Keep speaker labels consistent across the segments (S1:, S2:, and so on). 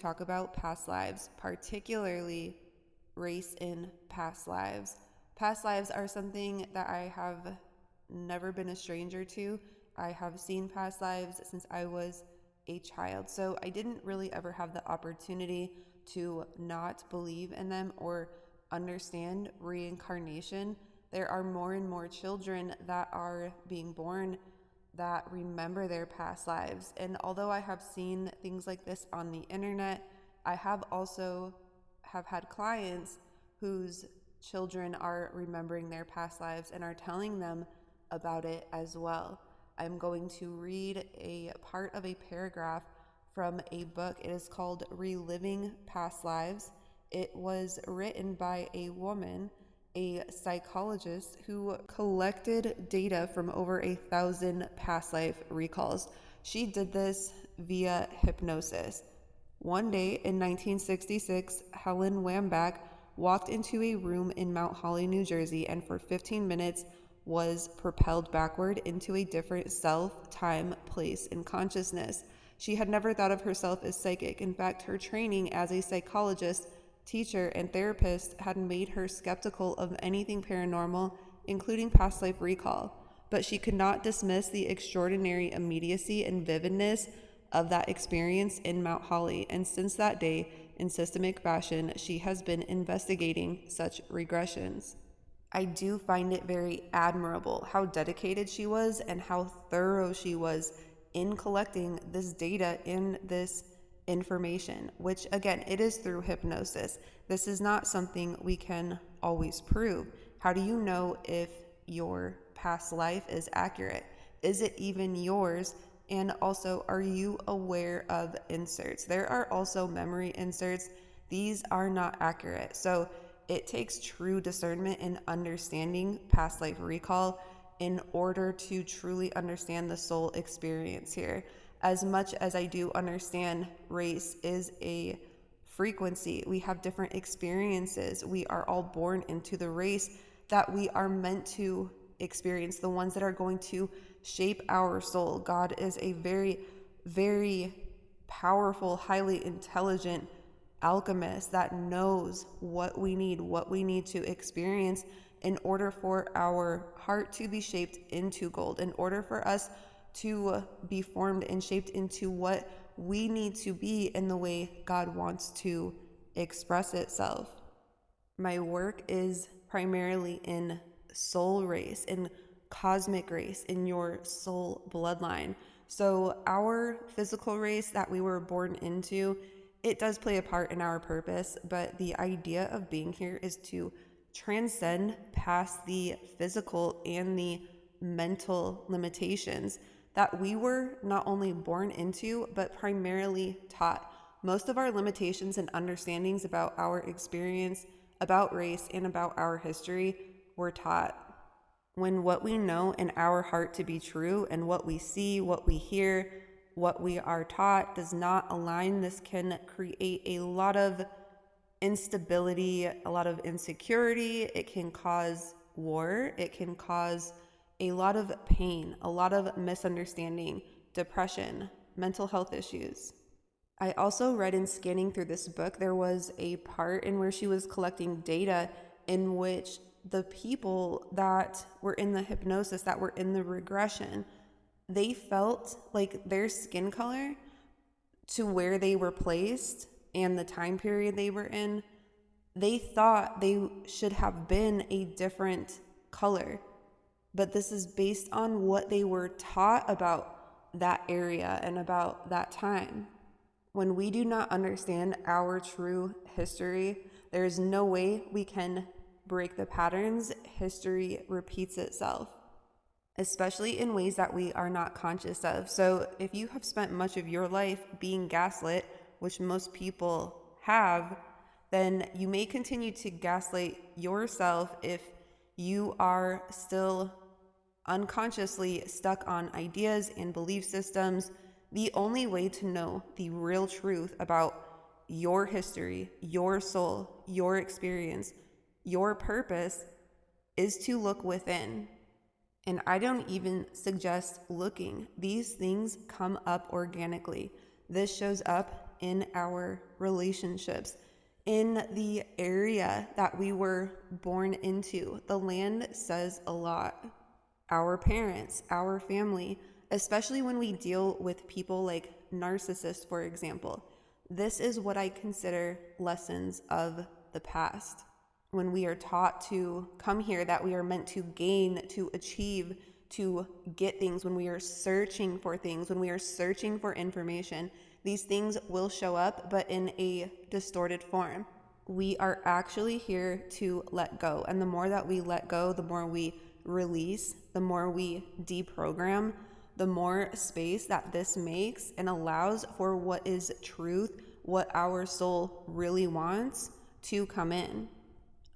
S1: talk about past lives, particularly race in past lives. Past lives are something that I have never been a stranger to. I have seen past lives since I was a child, so I didn't really ever have the opportunity to not believe in them or understand reincarnation. There are more and more children that are being born that remember their past lives. And although I have seen things like this on the internet, I have also had clients whose children are remembering their past lives and are telling them about it as well. I'm going to read a part of a paragraph from a book. It is called Reliving Past Lives. It was written by a woman, a psychologist who collected data from over 1,000 past life recalls. She did this via hypnosis. One day in 1966, Helen Wambach walked into a room in Mount Holly, New Jersey, and for 15 minutes was propelled backward into a different self, time, place, and consciousness. She had never thought of herself as psychic. In fact, her training as a psychologist, teacher, and therapist had made her skeptical of anything paranormal, including past life recall. But she could not dismiss the extraordinary immediacy and vividness of that experience in Mount Holly, and since that day, in systemic fashion, she has been investigating such regressions. I do find it very admirable how dedicated she was and how thorough she was in collecting this data, in this information, which again, it is through hypnosis. This is not something we can always prove. How do you know if your past life is accurate? Is it even yours? And also, are you aware of inserts? There are also memory inserts. These are not accurate. So it takes true discernment and understanding past life recall in order to truly understand the soul experience here. As much as I do understand race is a frequency, we have different experiences. We are all born into the race that we are meant to experience, the ones that are going to shape our soul. God is a very, very powerful, highly intelligent alchemist that knows what we need to experience in order for our heart to be shaped into gold, in order for us to be formed and shaped into what we need to be in the way God wants to express itself. My work is primarily in soul race, in cosmic race, in your soul bloodline. So our physical race that we were born into, it does play a part in our purpose, but the idea of being here is to transcend past the physical and the mental limitations that we were not only born into, but primarily taught. Most of our limitations and understandings about our experience, about race, and about our history were taught. When what we know in our heart to be true and what we see, what we hear, what we are taught does not align, this can create a lot of instability, a lot of insecurity. It can cause war. It can cause a lot of pain, a lot of misunderstanding, depression, mental health issues. I also read in scanning through this book, there was a part in where she was collecting data in which the people that were in the hypnosis, that were in the regression, they felt like their skin color to where they were placed and the time period they were in, they thought they should have been a different color. But this is based on what they were taught about that area and about that time. When we do not understand our true history, there is no way we can break the patterns. History repeats itself, especially in ways that we are not conscious of. So if you have spent much of your life being gaslit, which most people have, then you may continue to gaslight yourself if you are still unconsciously stuck on ideas and belief systems. The only way to know the real truth about your history, your soul, your experience, your purpose is to look within. And I don't even suggest looking. These things come up organically. This shows up in our relationships, in the area that we were born into. The land says a lot. Our parents, our family, especially when we deal with people like narcissists, for example. This is what I consider lessons of the past. When we are taught to come here, that we are meant to gain, to achieve, to get things, when we are searching for things, when we are searching for information, these things will show up, but in a distorted form. We are actually here to let go. And the more that we let go, the more we release, the more we deprogram, the more space that this makes and allows for what is truth, what our soul really wants to come in.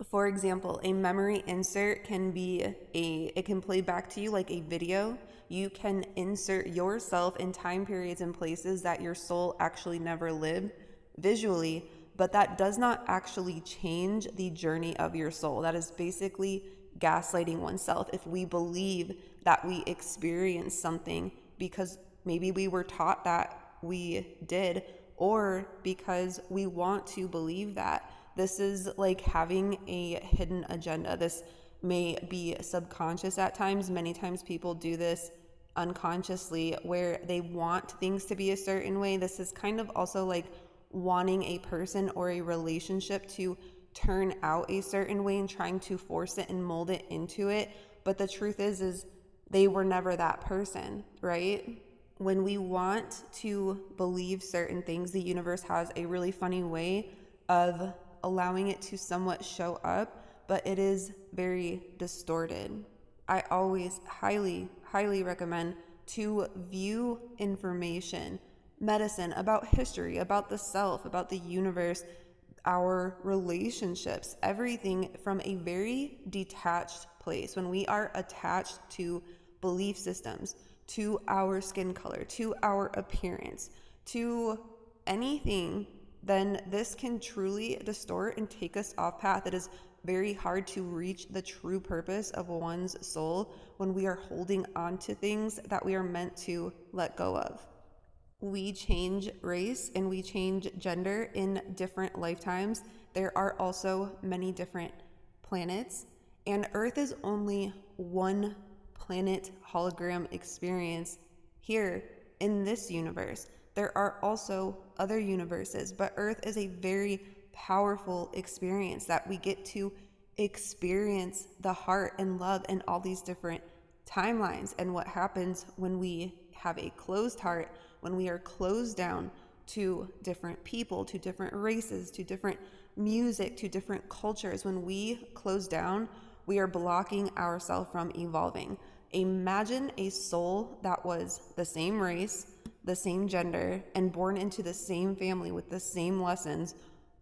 S1: For example, a memory insert can it can play back to you like a video. You can insert yourself in time periods and places that your soul actually never lived visually, but that does not actually change the journey of your soul. That is basically gaslighting oneself. If we believe that we experience something because maybe we were taught that we did, or because we want to believe that. This is like having a hidden agenda. This may be subconscious at times. Many times people do this unconsciously where they want things to be a certain way. This is kind of also like wanting a person or a relationship to turn out a certain way and trying to force it and mold it into it. But the truth is they were never that person, right? When we want to believe certain things, the universe has a really funny way of allowing it to somewhat show up, but it is very distorted. I always highly recommend to view information, medicine, about history, about the self, about the universe, our relationships, everything from a very detached place. When we are attached to belief systems, to our skin color, to our appearance, to anything, then this can truly distort and take us off path. It is very hard to reach the true purpose of one's soul when we are holding on to things that we are meant to let go of. We change race and we change gender in different lifetimes. There are also many different planets, and Earth is only one planet hologram experience here in this universe. There are also other universes, but Earth is a very powerful experience that we get to experience the heart and love and all these different timelines. And what happens when we have a closed heart, when we are closed down to different people, to different races, to different music, to different cultures, when we close down, we are blocking ourselves from evolving. Imagine a soul that was the same race, the same gender, and born into the same family with the same lessons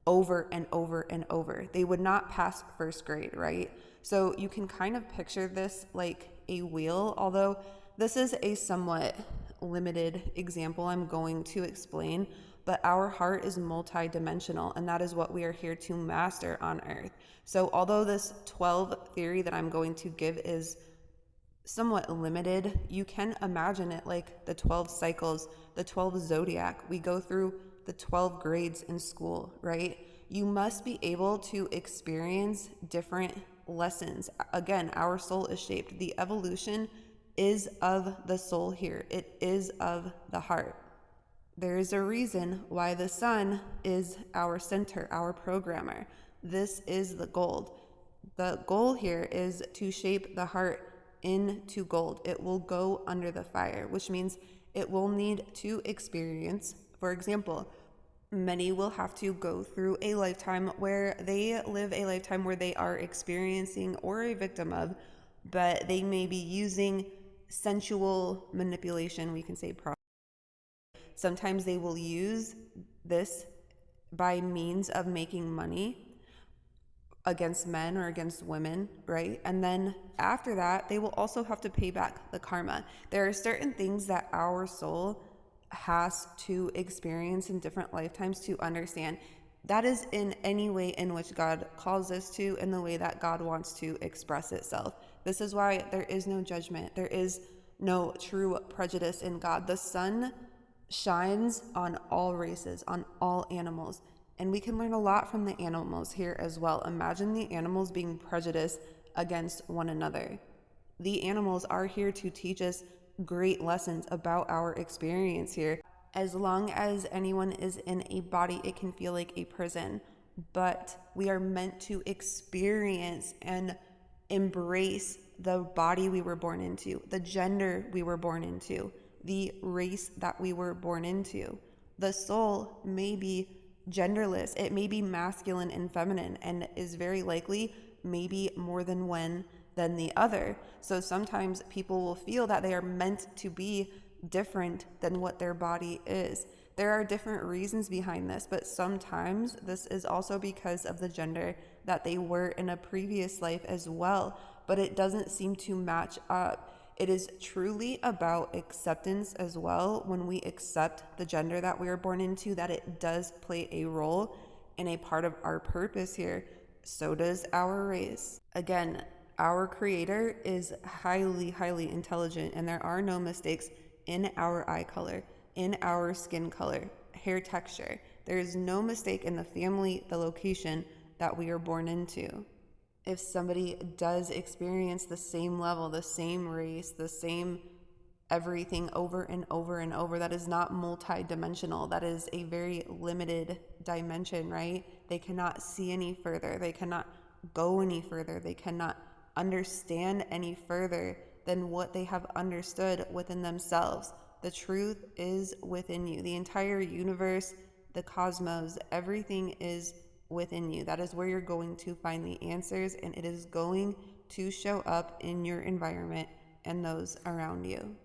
S1: over and over and over. They would not pass first grade, right? So you can kind of picture this like a wheel, although this is a somewhat limited example I'm going to explain, but our heart is multidimensional, and that is what we are here to master on Earth. So although this 12 theory that I'm going to give is somewhat limited, you can imagine it like the 12 cycles, the 12 zodiac. We go through the 12 grades in school, right? You must be able to experience different lessons. Again, our soul is shaped. The evolution is of the soul here. It is of the heart. There is a reason why the sun is our center, our programmer. This is the gold. The goal here is to shape the heart into gold. It will go under the fire, which means it will need to experience, for example, many will have to go through a lifetime where they live a lifetime where they are experiencing or a victim of, but they may be using sensual manipulation, we can say. Sometimes they will use this by means of making money against men or against women, right? And then after that, they will also have to pay back the karma. There are certain things that our soul has to experience in different lifetimes to understand. That is in any way in which God calls us to, in the way that God wants to express itself. This is why there is no judgment. There is no true prejudice in God. The sun shines on all races, on all animals. And we can learn a lot from the animals here as well. Imagine the animals being prejudiced against one another. The animals are here to teach us great lessons about our experience here. As long as anyone is in a body, it can feel like a prison, but we are meant to experience and embrace the body we were born into, the gender we were born into, the race that we were born into. The soul may be genderless, it may be masculine and feminine, and is very likely maybe more than one than the other. So sometimes people will feel that they are meant to be different than what their body is. There are different reasons behind this, but sometimes this is also because of the gender that they were in a previous life as well, but it doesn't seem to match up. It is truly about acceptance as well. When we accept the gender that we were born into, that it does play a role and a part of our purpose here, so does our race. Again, our creator is highly, highly intelligent, and there are no mistakes in our eye color, in our skin color, hair texture. There is no mistake in the family, the location that we are born into. If somebody does experience the same level, the same race, the same everything over and over and over, that is not multi-dimensional. That is a very limited dimension, right? They cannot see any further. They cannot go any further. They cannot understand any further than what they have understood within themselves. The truth is within you. The entire universe, the cosmos, everything is within you. That is where you're going to find the answers, and it is going to show up in your environment and those around you.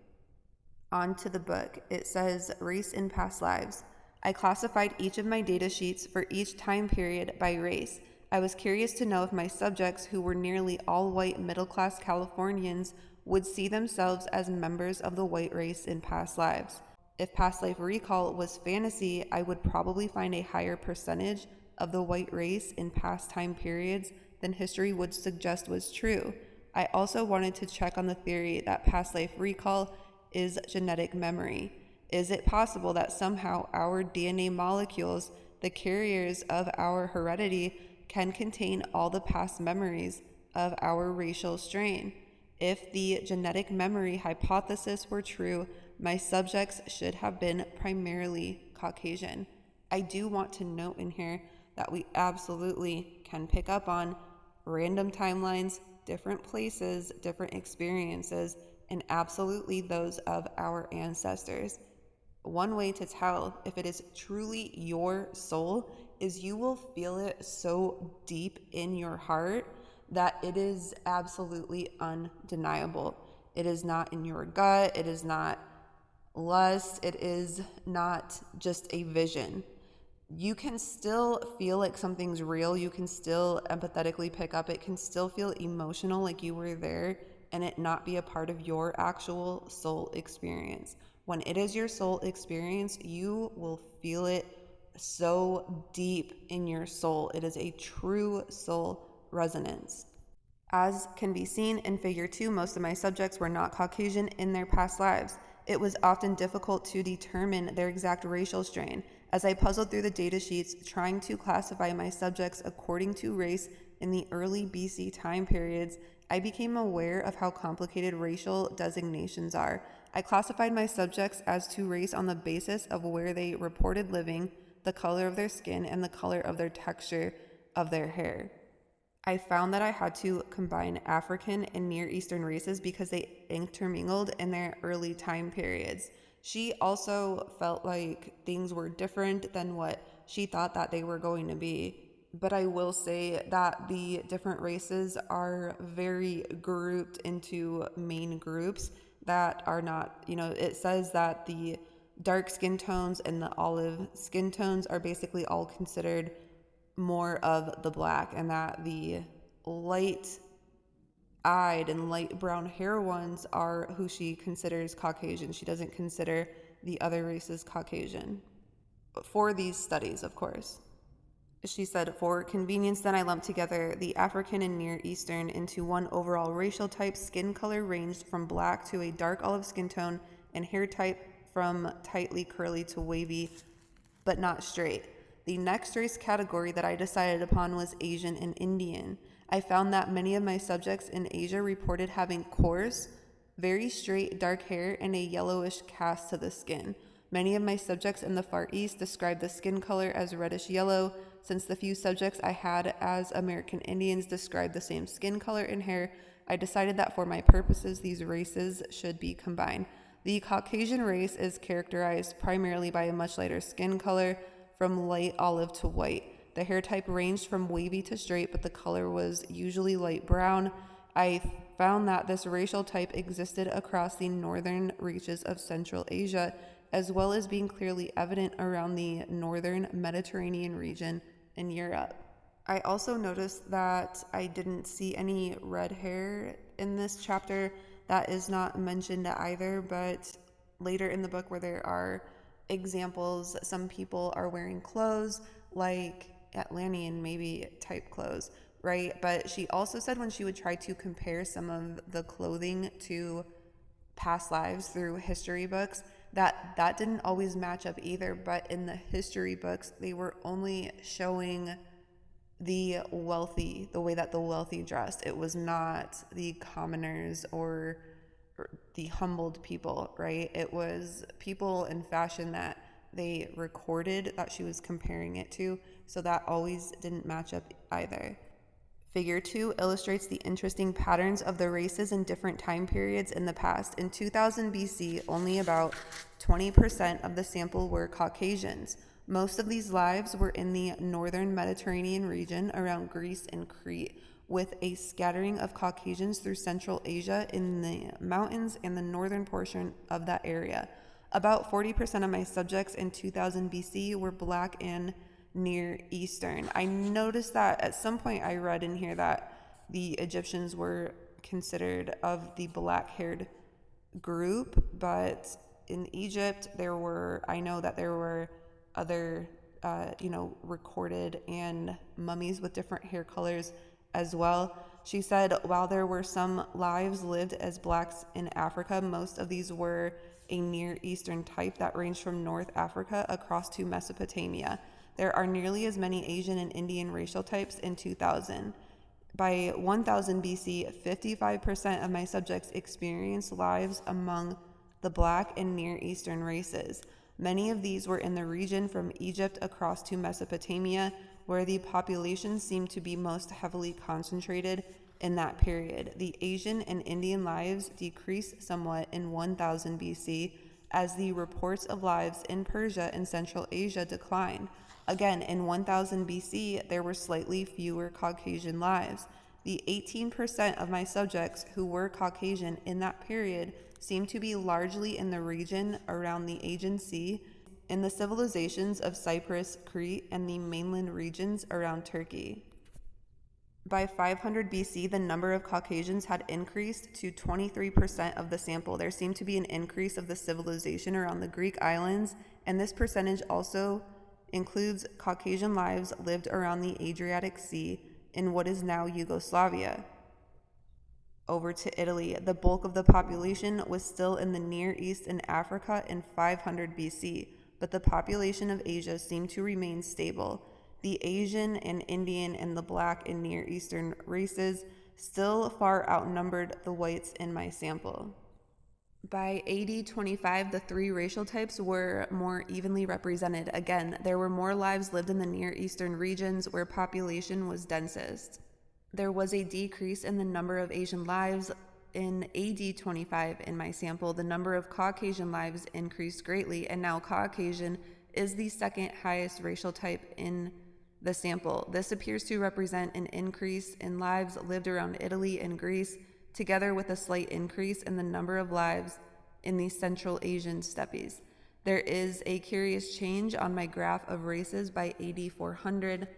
S1: On to the book. It says, Race in Past Lives. I classified each of my data sheets for each time period by race. I was curious to know if my subjects, who were nearly all white middle-class Californians, would see themselves as members of the white race in past lives. If past life recall was fantasy, I would probably find a higher percentage of the white race in past time periods than history would suggest was true. I also wanted to check on the theory that past life recall is genetic memory. Is it possible that somehow our DNA molecules, the carriers of our heredity, can contain all the past memories of our racial strain? If the genetic memory hypothesis were true, my subjects should have been primarily Caucasian. I do want to note in here that we absolutely can pick up on random timelines, different places, different experiences, and absolutely those of our ancestors. One way to tell if it is truly your soul is you will feel it so deep in your heart that it is absolutely undeniable. It is not in your gut, it is not lust, it is not just a vision. You can still feel like something's real, you can still empathetically pick up, it can still feel emotional like you were there, and it not be a part of your actual soul experience. When it is your soul experience, you will feel it so deep in your soul. It is a true soul resonance. As can be seen in figure 2, most of my subjects were not Caucasian in their past lives. It was often difficult to determine their exact racial strain. As I puzzled through the data sheets, trying to classify my subjects according to race in the early BC time periods, I became aware of how complicated racial designations are. I classified my subjects as to race on the basis of where they reported living, the color of their skin, and the color of their texture of their hair. I found that I had to combine African and Near Eastern races because they intermingled in their early time periods. She also felt like things were different than what she thought that they were going to be. But I will say that the different races are very grouped into main groups that are not, it says that the dark skin tones and the olive skin tones are basically all considered more of the black, and that the light-eyed and light brown hair ones are who she considers Caucasian. She doesn't consider the other races Caucasian. For these studies, of course. She said, for convenience, then I lumped together the African and Near Eastern into one overall racial type. Skin color ranged from black to a dark olive skin tone, and hair type from tightly curly to wavy, but not straight. The next race category that I decided upon was Asian and Indian. I found that many of my subjects in Asia reported having coarse, very straight dark hair and a yellowish cast to the skin. Many of my subjects in the Far East described the skin color as reddish yellow. Since the few subjects I had as American Indians described the same skin color and hair, I decided that for my purposes, these races should be combined. The Caucasian race is characterized primarily by a much lighter skin color, from light olive to white. The hair type ranged from wavy to straight, but the color was usually light brown. I found that this racial type existed across the northern reaches of Central Asia, as well as being clearly evident around the northern Mediterranean region in Europe. I also noticed that I didn't see any red hair in this chapter. That is not mentioned either, but later in the book where there are examples, some people are wearing clothes like Atlantean maybe type clothes, right? But she also said when she would try to compare some of the clothing to past lives through history books, that didn't always match up either. But in the history books, they were only showing the wealthy, the way that the wealthy dressed. It was not the commoners or the humbled people, right? It was people in fashion that they recorded that she was comparing it to, so that always didn't match up either. Figure 2 illustrates the interesting patterns of the races in different time periods in the past. In 2000 BC, only about 20% of the sample were Caucasians. Most of these lives were in the northern Mediterranean region around Greece and Crete, with a scattering of Caucasians through Central Asia in the mountains and the northern portion of that area. About 40% of my subjects in 2000 BC were Black and Near Eastern. I noticed that at some point I read in here that the Egyptians were considered of the black-haired group, but in Egypt I know that there were other recorded and mummies with different hair colors as well. She said while there were some lives lived as blacks in Africa, most of these were a Near Eastern type that ranged from North Africa across to Mesopotamia. There are nearly as many Asian and Indian racial types in 2000. By 1000 BC, 55% of my subjects experienced lives among the Black and Near Eastern races. Many of these were in the region from Egypt across to Mesopotamia, where the population seemed to be most heavily concentrated in that period. The Asian and Indian lives decreased somewhat in 1000 BC as the reports of lives in Persia and Central Asia declined. Again, in 1000 BC, there were slightly fewer Caucasian lives. The 18% of my subjects who were Caucasian in that period seemed to be largely in the region around the Aegean Sea, in the civilizations of Cyprus, Crete, and the mainland regions around Turkey. By 500 BC, the number of Caucasians had increased to 23% of the sample. There seemed to be an increase of the civilization around the Greek islands, and this percentage also includes Caucasian lives lived around the Adriatic Sea in what is now Yugoslavia. Over to Italy, the bulk of the population was still in the Near East and Africa in 500 BC, but the population of Asia seemed to remain stable. The Asian and Indian and the Black and Near Eastern races still far outnumbered the whites in my sample. By AD 25, the three racial types were more evenly represented. Again, there were more lives lived in the Near Eastern regions where population was densest. There was a decrease in the number of Asian lives in AD 25 in my sample. The number of Caucasian lives increased greatly, and now Caucasian is the second highest racial type in the sample. This appears to represent an increase in lives lived around Italy and Greece, together with a slight increase in the number of lives in the Central Asian steppes. There is a curious change on my graph of races by AD 400.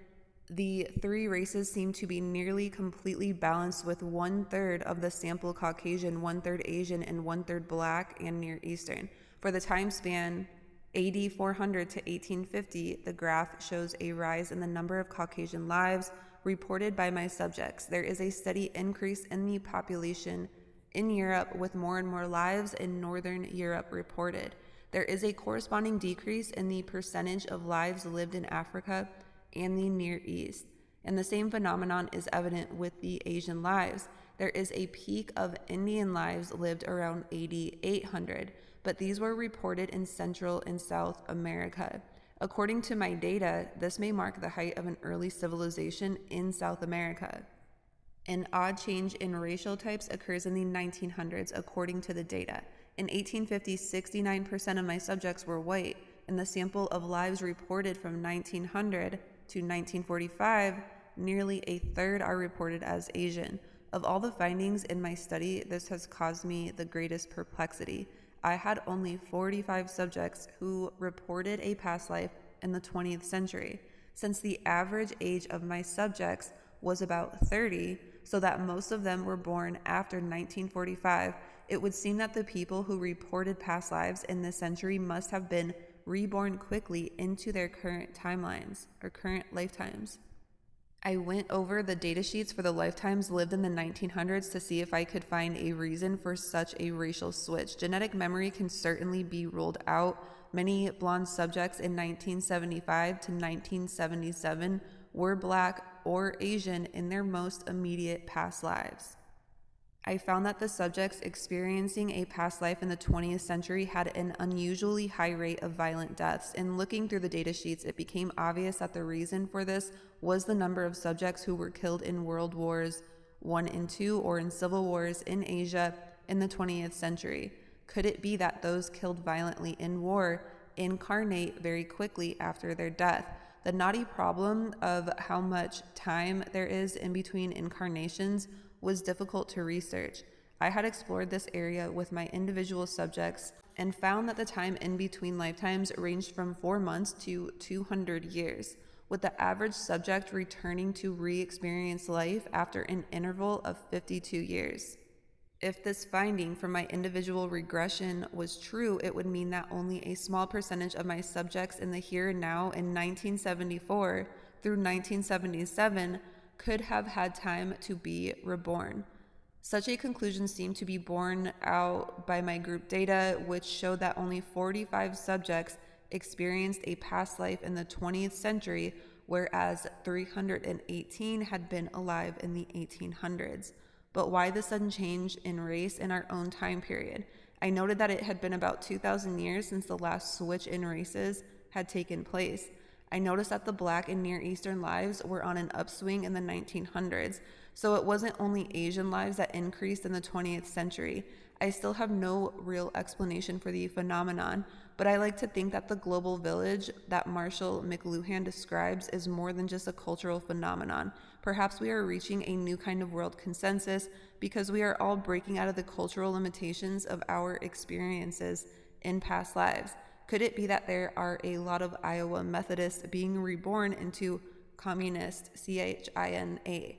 S1: The three races seem to be nearly completely balanced, with 1/3 of the sample Caucasian, 1/3 Asian, and 1/3 Black and Near Eastern. For the time span AD 400 to 1850, the graph shows a rise in the number of Caucasian lives reported by my subjects. There is a steady increase in the population in Europe, with more and more lives in Northern Europe reported. There is a corresponding decrease in the percentage of lives lived in Africa and the Near East. And the same phenomenon is evident with the Asian lives. There is a peak of Indian lives lived around 8,800, but these were reported in Central and South America. According to my data, this may mark the height of an early civilization in South America. An odd change in racial types occurs in the 1900s, according to the data. In 1850, 69% of my subjects were white. In the sample of lives reported from 1900 to 1945, nearly a third are reported as Asian. Of all the findings in my study, this has caused me the greatest perplexity. I had only 45 subjects who reported a past life in the 20th century. Since the average age of my subjects was about 30, so that most of them were born after 1945, it would seem that the people who reported past lives in this century must have been reborn quickly into their current timelines or current lifetimes. I went over the data sheets for the lifetimes lived in the 1900s to see if I could find a reason for such a racial switch. Genetic memory can certainly be ruled out. Many blonde subjects in 1975 to 1977 were Black or Asian in their most immediate past lives. I found that the subjects experiencing a past life in the 20th century had an unusually high rate of violent deaths. In looking through the data sheets, it became obvious that the reason for this was the number of subjects who were killed in World Wars I and II or in civil wars in Asia in the 20th century. Could it be that those killed violently in war incarnate very quickly after their death? The knotty problem of how much time there is in between incarnations was difficult to research. I had explored this area with my individual subjects and found that the time in between lifetimes ranged from 4 months to 200 years, with the average subject returning to re-experience life after an interval of 52 years. If this finding from my individual regression was true, it would mean that only a small percentage of my subjects in the here and now in 1974 through 1977 could have had time to be reborn. Such a conclusion seemed to be borne out by my group data, which showed that only 45 subjects experienced a past life in the 20th century, whereas 318 had been alive in the 1800s. But why the sudden change in race in our own time period? I noted that it had been about 2,000 years since the last switch in races had taken place. I noticed that the Black and Near Eastern lives were on an upswing in the 1900s, so it wasn't only Asian lives that increased in the 20th century. I still have no real explanation for the phenomenon, but I like to think that the global village that Marshall McLuhan describes is more than just a cultural phenomenon. Perhaps we are reaching a new kind of world consensus because we are all breaking out of the cultural limitations of our experiences in past lives. Could it be that there are a lot of Iowa Methodists being reborn into communist, CHINA?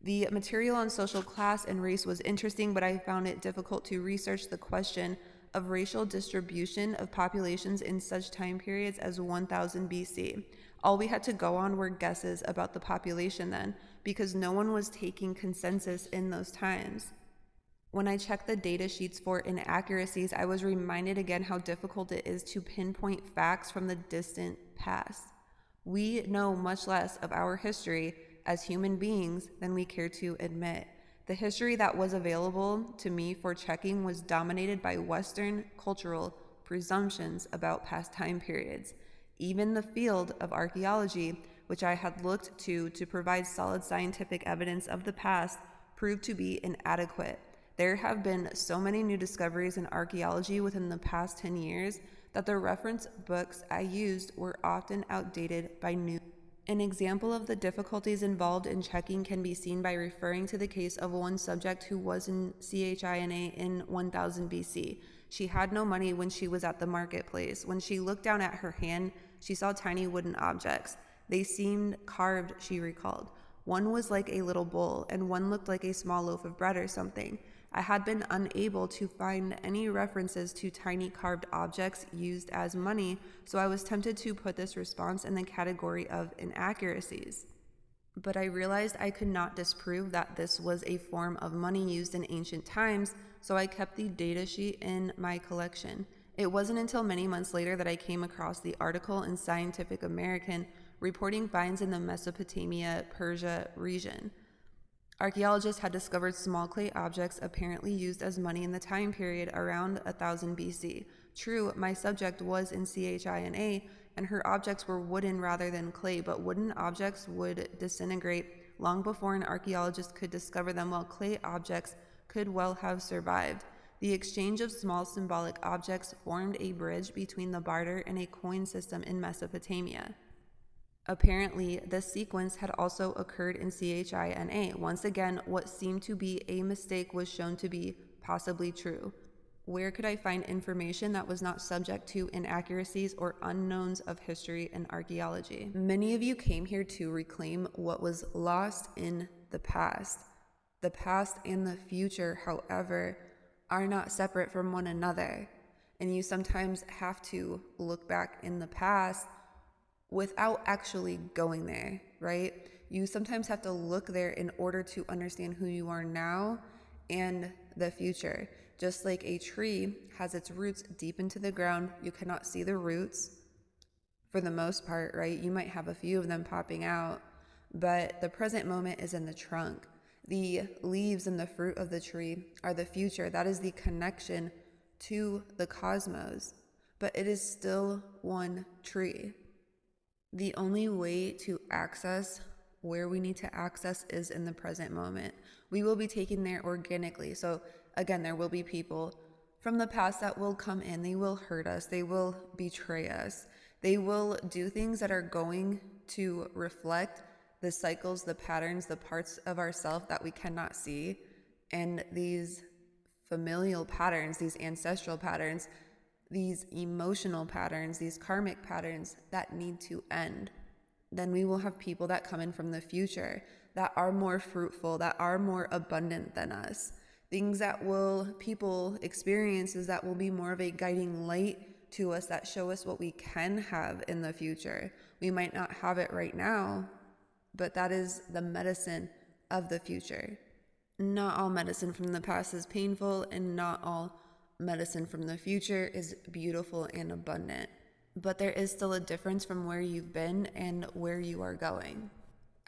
S1: The material on social class and race was interesting, but I found it difficult to research the question of racial distribution of populations in such time periods as 1000 BC. All we had to go on were guesses about the population then, because no one was taking consensus in those times. When I checked the data sheets for inaccuracies, I was reminded again how difficult it is to pinpoint facts from the distant past. We know much less of our history as human beings than we care to admit. The history that was available to me for checking was dominated by Western cultural presumptions about past time periods. Even the field of archaeology, which I had looked to provide solid scientific evidence of the past, proved to be inadequate. There have been so many new discoveries in archaeology within the past 10 years that the reference books I used were often outdated by new. An example of the difficulties involved in checking can be seen by referring to the case of one subject who was in CHINA in 1000 BC. She had no money when she was at the marketplace. When she looked down at her hand, she saw tiny wooden objects. They seemed carved, she recalled. One was like a little bowl, and one looked like a small loaf of bread or something. I had been unable to find any references to tiny carved objects used as money, so I was tempted to put this response in the category of inaccuracies. But I realized I could not disprove that this was a form of money used in ancient times, so I kept the data sheet in my collection. It wasn't until many months later that I came across the article in Scientific American reporting finds in the Mesopotamia, Persia region. Archaeologists had discovered small clay objects apparently used as money in the time period around 1000 BC. True, my subject was in CHINA, and her objects were wooden rather than clay, but wooden objects would disintegrate long before an archaeologist could discover them, while clay objects could well have survived. The exchange of small symbolic objects formed a bridge between the barter and a coin system in Mesopotamia. Apparently, this sequence had also occurred in CHINA. Once again, what seemed to be a mistake was shown to be possibly true. Where could I find information that was not subject to inaccuracies or unknowns of history and archaeology? Many of you came here to reclaim what was lost in the past. The past and the future, however, are not separate from one another. And you sometimes have to look back in the past without actually going there, right? You sometimes have to look there in order to understand who you are now and the future. Just like a tree has its roots deep into the ground, you cannot see the roots for the most part, right? You might have a few of them popping out, but the present moment is in the trunk. The leaves and the fruit of the tree are the future. That is the connection to the cosmos, but it is still one tree. The only way to access where we need to access is in the present moment. We will be taken there organically. So again, there will be people from the past that will come in. They will hurt us. They will betray us. They will do things that are going to reflect the cycles, the patterns, the parts of ourselves that we cannot see. And these familial patterns, these ancestral patterns, these emotional patterns, these karmic patterns that need to end. Then we will have people that come in from the future that are more fruitful, that are more abundant than us. Things that experiences that will be more of a guiding light to us, that show us what we can have in the future. We might not have it right now, but that is the medicine of the future. Not all medicine from the past is painful, and not all medicine from the future is beautiful and abundant. But there is still a difference from where you've been and where you are going.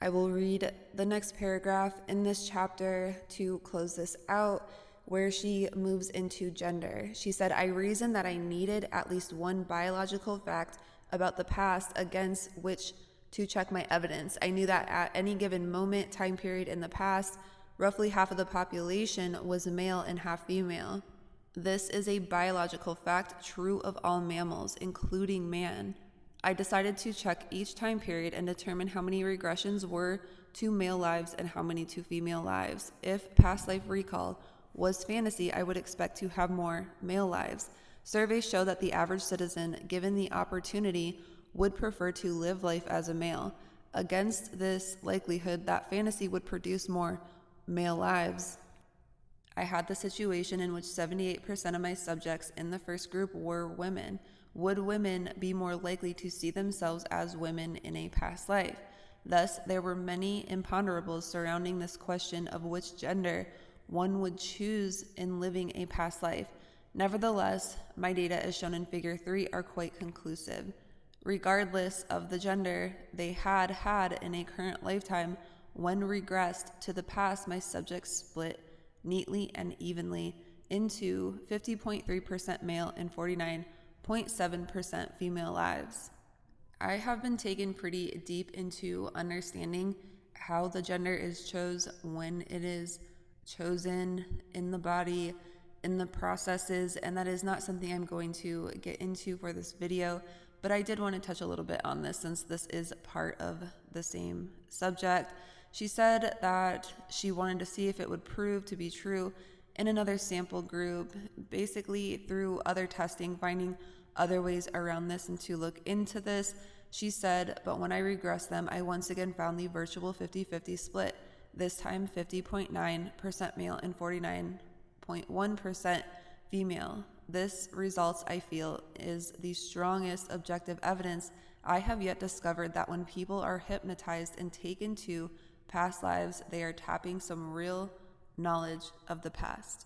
S1: I will read the next paragraph in this chapter to close this out, where she moves into gender. She said, I reasoned that I needed at least one biological fact about the past against which to check my evidence. I knew that at any given moment, time period in the past, roughly half of the population was male and half female. This is a biological fact true of all mammals, including man. I decided to check each time period and determine how many regressions were to male lives and how many to female lives. If past life recall was fantasy, I would expect to have more male lives. Surveys show that the average citizen, given the opportunity, would prefer to live life as a male. Against this likelihood that fantasy would produce more male lives, I had the situation in which 78% of my subjects in the first group were women. Would women be more likely to see themselves as women in a past life? Thus, there were many imponderables surrounding this question of which gender one would choose in living a past life. Nevertheless, my data as shown in Figure 3 are quite conclusive. Regardless of the gender they had in a current lifetime, when regressed to the past, my subjects split neatly and evenly into 50.3% male and 49.7% female lives. I have been taken pretty deep into understanding how the gender is chosen, when it is chosen in the body, in the processes, and that is not something I'm going to get into for this video, but I did want to touch a little bit on this since this is part of the same subject. She said that she wanted to see if it would prove to be true in another sample group, basically through other testing, finding other ways around this and to look into this. She said, but when I regressed them, I once again found the virtual 50-50 split, this time 50.9% male and 49.1% female. This results, I feel, is the strongest objective evidence I have yet discovered that when people are hypnotized and taken to past lives, they are tapping some real knowledge of the past.